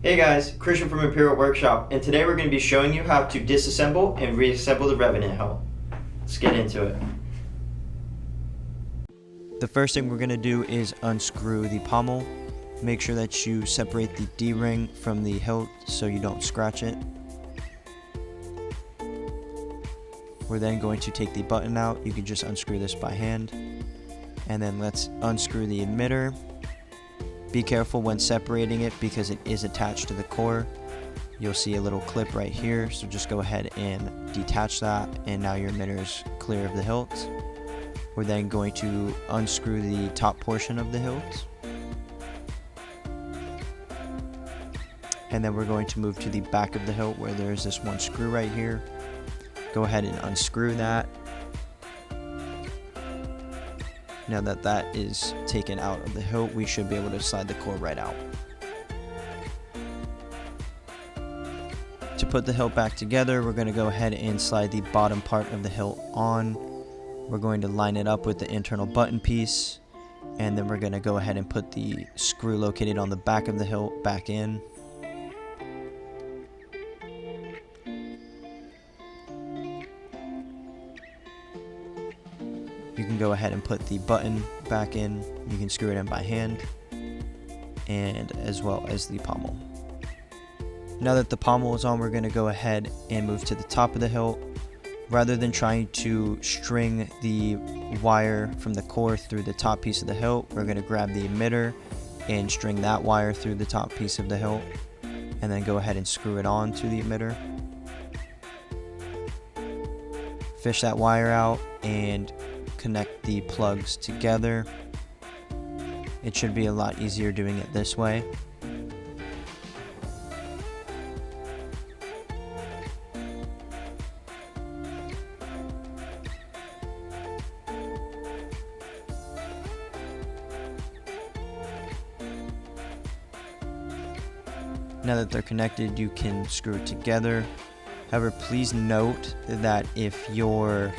Hey guys, Christian from Imperial Workshop, and today we're going to be showing you how to disassemble and reassemble the Revenant Hilt. Let's get into it. The first thing we're going to do is unscrew the pommel. Make sure that you separate the D-ring from the hilt so you don't scratch it. We're then going to take the button out. You can just unscrew this by hand. And then let's unscrew the emitter. Be careful when separating it because it is attached to the core. You'll see a little clip right here, so just go ahead and detach that, and now your emitter is clear of the hilt. We're then going to unscrew the top portion of the hilt. And then we're going to move to the back of the hilt where there's this one screw right here. Go ahead and unscrew that. Now that that is taken out of the hilt, we should be able to slide the core right out. To put the hilt back together, we're going to go ahead and slide the bottom part of the hilt on. We're going to line it up with the internal button piece, and then we're going to go ahead and put the screw located on the back of the hilt back in. You can go ahead and put the button back in. You can screw it in by hand, and as well as the pommel. Now that the pommel is on, we're going to go ahead and move to the top of the hilt. Rather than trying to string the wire from the core through the top piece of the hilt, we're going to grab the emitter and string that wire through the top piece of the hilt, and then go ahead and screw it on to the emitter. Fish that wire out and connect the plugs together. It should be a lot easier doing it this way. Now that they're connected, you can screw it together. However, please note that if your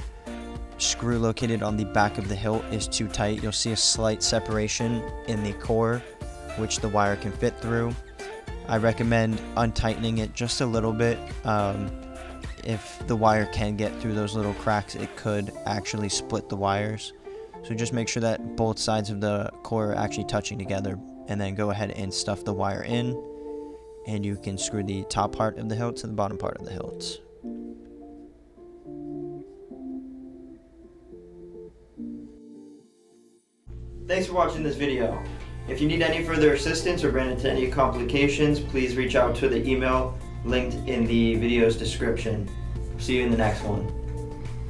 screw located on the back of the hilt is too tight, you'll see a slight separation in the core, which the wire can fit through. I recommend untightening it just a little bit. If the wire can get through those little cracks, it could actually split the wires. So just make sure that both sides of the core are actually touching together, and then go ahead and stuff the wire in, and you can screw the top part of the hilt to the bottom part of the hilt. Thanks for watching this video. If you need any further assistance or run into any complications, please reach out to the email linked in the video's description. See you in the next one.